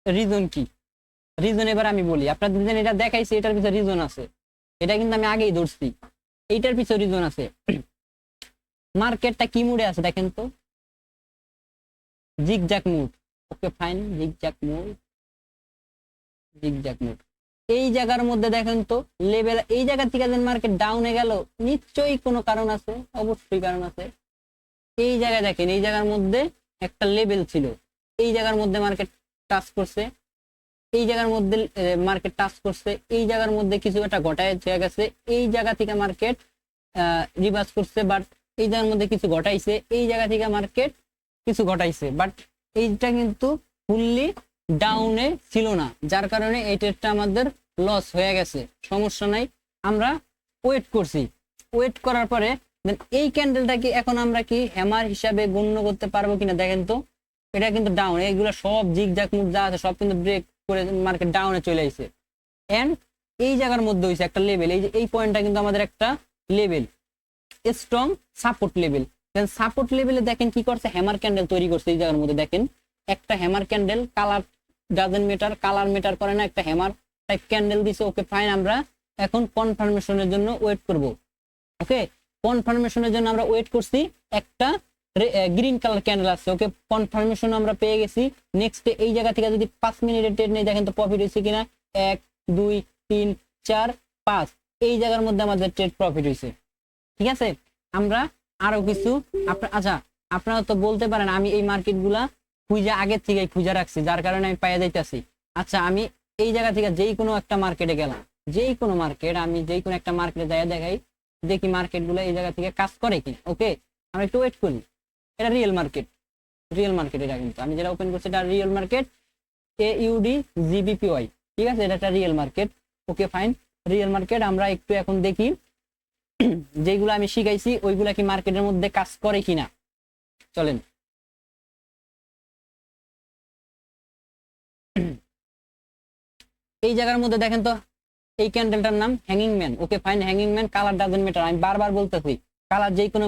Reason কি? রিজন এবার আমি বলি। আপনাদের এটা দেখাইছি, এটার পিছনে রিজন আছে। এটা কিন্তু আমি আগেই ধরছি, এইটার পিছনে রিজন আছে। মার্কেটটা কি মুডে আছে দেখেন তো, zigzag mood. Okay fine, zigzag mood, zigzag mood. এই জায়গার মধ্যে দেখেন তো লেভেল, এই জায়গা থেকে যেন মার্কেট ডাউনে গেল, নিশ্চয়ই কোনো কারণ আছে, অবশ্যই কারণ আছে। এই জায়গায় দেখেন, এই জায়গার মধ্যে একটা লেভেল ছিল, এই জায়গার মধ্যে মার্কেট টাচ করছে, এই জায়গার মধ্যে মার্কেট টাচ করছে, এই জায়গার মধ্যে কিছু একটা ঘটায় গেছে, এই জায়গা থেকে মার্কেট রিভার্স করছে, বাট এই জায়গার মধ্যে কিছু ঘটাইছে, এই জায়গা থেকে মার্কেট কিছু ঘটাইছে, বাট এইটা কিন্তু ফুললি ডাউনে ছিল না, যার কারণে এই ট্রেডটা আমাদের লস হয়ে গেছে। সমস্যা নাই, আমরা ওয়েট করছি। ওয়েট করার পরে এই ক্যান্ডেলটাকে এখন আমরা কি হ্যামার হিসাবে গণ্য করতে পারবো কিনা দেখেন তো। এটা কিন্তু ডাউন, এইগুলো সব জিগজ্যাগ মুভ যা আছে সব কিন্তু ব্রেক করে মার্কেট ডাউনে চলে আসছে। এন্ড এই জায়গার মধ্যে হইছে একটা লেভেল, এই যে এই পয়েন্টটা কিন্তু আমাদের একটা লেভেল, স্ট্রং সাপোর্ট লেভেল। দেন সাপোর্ট লেভেলে দেখেন কি করছে, হ্যামার ক্যান্ডেল তৈরি করছে। এই জায়গার মধ্যে দেখেন একটা hammer candle, colour doesn't matter, colour matter করে না, একটা হ্যামার টাইপ ক্যান্ডেল দিছে। ওকে ফাইন, আমরা এখন কনফার্মেশনের জন্য ওয়েট করব। ওকে, কনফার্মেশনের জন্য আমরা ওয়েট করছি। একটা গ্রিন কালার ক্যান্ডেল আছে। ওকে, কনফার্মেশন আমরা পেয়ে গেছি। নেক্সট এই জায়গা থেকে যদি 5 মিনিটের ট্রেড নেই, দেখেন তো প্রফিট হয়েছে কিনা। 1 2 3 4 5, এই জায়গার মধ্যে আমাদের ট্রেড প্রফিট হয়েছে। ঠিক আছে, আমরা আরো কিছু আচ্ছা, আপনারা তো বলতে পারেন আমি এই মার্কেট গুলা খুঁজে আগের থেকে খুঁজে রাখছি, যার কারণে আমি পাইয়া যাইতেছি। আচ্ছা, আমি এই জায়গা থেকে যেই কোনো একটা মার্কেটে গেলাম, যেই কোনো মার্কেট, আমি যেই কোনো একটা মার্কেটে যাই দেখাই, দেখি মার্কেট গুলো এই জায়গা থেকে কাজ করে কি। ওকে, আমরা একটু ওয়েট করি। এটা রিয়েল মার্কেট, রিয়েল মার্কেট। এটা কিন্তু আমি যেটা ওপেন করছি এটা রিয়েল মার্কেট, AUDGBPY। ঠিক আছে, এটা একটা real market. Okay fine, real market. আমরা একটু এখন দেখি যেগুলো আমি শিখাইছি ওইগুলা কি মার্কেটের মধ্যে কাজ করে কিনা। চলেন, এই জায়গার মধ্যে দেখেন তো এই ক্যান্ডেলটার নাম hanging man. Okay fine, hanging man. Colour doesn't matter, আমি বারবার বলতেছি কালার যেই কোনো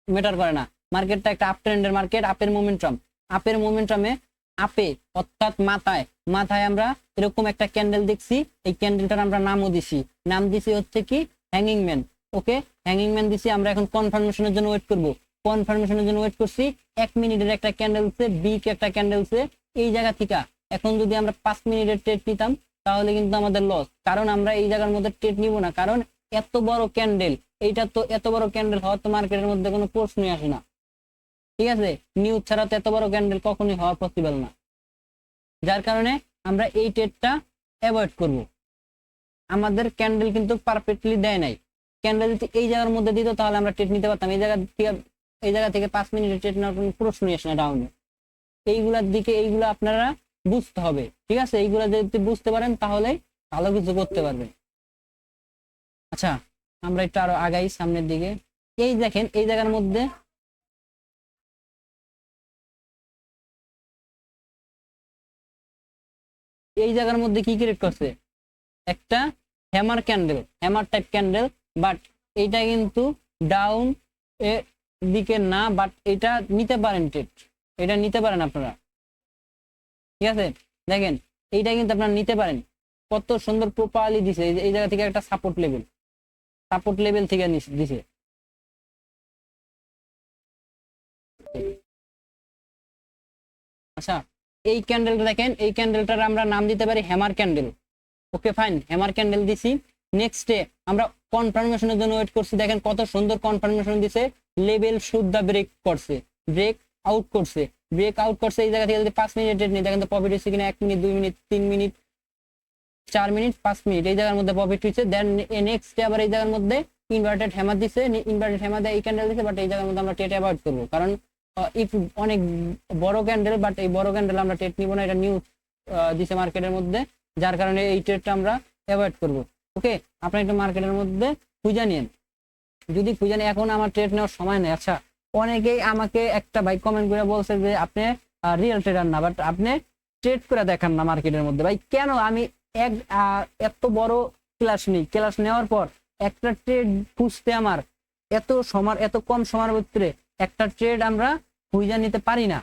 ম্যাটার করে না। মার্কেটটা একটা আপ ট্রেন্ডের মার্কেট, আপের মোমেন্টাম, আপের মোমেন্টামে আপে অর্থাৎ মাথায় মাথায় আমরা এরকম একটা ক্যান্ডেল দেখছি। এই ক্যান্ডেলটার আমরা নামও দিছি, নাম দিছি হচ্ছে কি হ্যাঙ্গিং ম্যান। ওকে, হ্যাঙ্গিং ম্যান দিছি। আমরা এখন কনফার্মেশনের জন্য ওয়েট করব। কনফার্মেশনের জন্য ওয়েট করছি। 1 মিনিটের একটা ক্যান্ডেলসে, বিগ একটা ক্যান্ডেলসে এই জায়গা থেকে এখন যদি আমরা 5 মিনিটের ট্রেড নিতাম তাহলে কিন্তু আমাদের লস, কারণ আমরা এই জায়গার মধ্যে ট্রেড নিব না, কারণ এত বড় ক্যান্ডেল এইটা তো এত বড় ক্যান্ডেল হওয়ার তো মার্কেটের মধ্যে কোনো প্রশ্নই আসে না, ঠিক আছে? নিউজ ছাড়া তো এত বড় ক্যান্ডেল কখনোই হওয়া পসিবল না, যার কারণে আমরা এই ট্রেডটা অ্যাভয়েড করব। আমাদের ক্যান্ডেল কিন্তু পারফেক্টলি দেয় নাই, ক্যান্ডেল যদি এই জায়গার মধ্যে দিত তাহলে আমরা ট্রেড নিতে পারতাম। এই জায়গা থেকে 5 মিনিটের ট্রেড নেওয়ার কোনো প্রশ্নই আসে না ডাউনে। এইগুলার দিকে এইগুলো আপনারা বুঝতে হবে, ঠিক আছে? এইগুলা যদি বুঝতে পারেন তাহলে ভালো কিছু করতে পারবেন। আচ্ছা, আমরা একটু আরো আগাই সামনের দিকে। এই দেখেন এই জায়গার মধ্যে কি ক্রিয়েট করছে, একটা hammer candle, hammer type candle, but এইটা কিন্তু ডাউন এর দিকে না, বাট এটা নিতে পারেন ট্রেড, এটা নিতে পারেন আপনারা, ঠিক আছে? দেখেন এইটা কিন্তু আপনারা নিতে পারেন, কত সুন্দর প্রপারলি দিছে। এই জায়গা থেকে একটা সাপোর্ট লেভেল থেকে দিছে। আচ্ছা, এই ক্যান্ডেলটা দেখেন, এই ক্যান্ডেলটার আমরা নাম দিতে পারি hammer candle. Okay fine, hammer candle দিছি। নেক্সট ডে আমরা কনফার্মেশনের জন্য ওয়েট করছি, দেখেন কত সুন্দর কনফার্মেশন দিছে, লেভেল শুদ্ধা ব্রেক আউট করছে। এই জায়গা থেকে যদি 5 মিনিট ট্রেড নিই, দেখেন তো প্রফিট হচ্ছে কিনা, 1 minute, 2 minute, 3 minute, 4 minute, 5 minute, এই জায়গার মধ্যে প্রফিট হচ্ছে। দেন নেক্সট ডে আবার এই জায়গার মধ্যে ইনভার্টেড হ্যামার দিছে, এই ক্যান্ডেল দিছে, বাট এই জায়গার মধ্যে আমরা ট্রেড অ্যাভয়েড করবো, কারণ ইফ অনেক বড় ক্যান্ডেল, বাট এই বড় ক্যান্ডেল আমরা ট্রেড নিব না, এটা নিউজ দিছে মার্কেটের মধ্যে, যার কারণে এই ট্রেডটা আমরা অ্যাভয়েড করব। ওকে, আপনি একটু মার্কেটের মধ্যে খুঁজে নিন, যদি খুঁজে নিন। এখন আমার ট্রেড নেওয়ার সময় নেই। আচ্ছা, অনেকেই আমাকে একটা ভাই কমেন্ট করে বলছে যে আপনি রিয়েল ট্রেডার না, বাট আপনি ট্রেড করে দেখান না মার্কেটের মধ্যে। ভাই কেন? আমি এত বড় ক্লাস নেওয়ার পর একটা ট্রেড খুঁজতে আমার এত কম সময়ের ভিতরে একটা ট্রেড আমরা খুঁজে নিতে পারি না,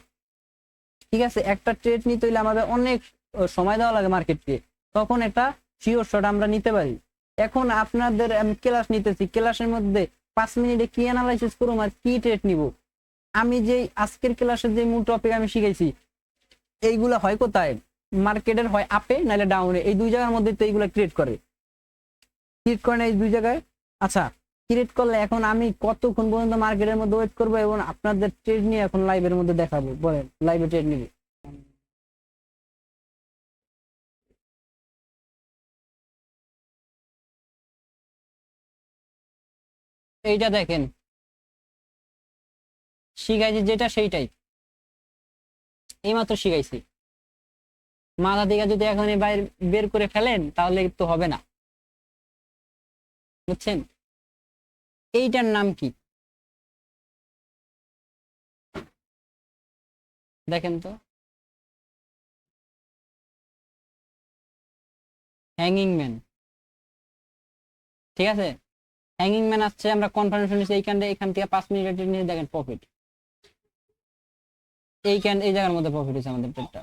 ঠিক আছে? একটা ট্রেড নিতে হলে আমাদের অনেক সময় দেওয়া লাগে মার্কেটকে, তখন একটা শিওর শট আমরা নিতে পারি। এখন আপনাদের আমি ক্লাস নিতেছি, ক্লাসের মধ্যে 5 মিনিটে কি অ্যানালাইসিস করবো আর কি ট্রেড নিব? আমি যে আজকের ক্লাসের যে মূল টপিক আমি শিখাইছি, এইগুলা হয় কোথায়? মার্কেটের হয় আপে নাহলে ডাউনে, এই দুই জায়গার মধ্যে তো এইগুলা ক্রিয়েট করে না এই দুই জায়গায়। আচ্ছা, ক্রিয়েট করলে এখন আমি কতক্ষণ পর্যন্ত মার্কেটের মধ্যে ওয়েট করবো এবং আপনাদের ট্রেড নিয়ে এখন লাইভের মধ্যে দেখাবো? বলেন, লাইভে ট্রেড নিবে। এইটা দেখেন, শিখাইছি যেটা সেইটাই, এইমাত্র শিখাইছি। মাথা থেকে যদি এখন বাইরে বের করে ফেলেন তাহলে তো হবে না, বুঝছেন? এইটার নাম কি দেখেন তো, হ্যাঙ্গিং ম্যান, ঠিক আছে? হ্যাঙ্গিং ম্যান আসছে, আমরা কনফার্মেশন নিচ্ছি এখান থেকে 5 মিনিটের নিয়ে দেখেন প্রফিট, এই জায়গার মধ্যে প্রফিট হচ্ছে আমাদের ট্রেডটা।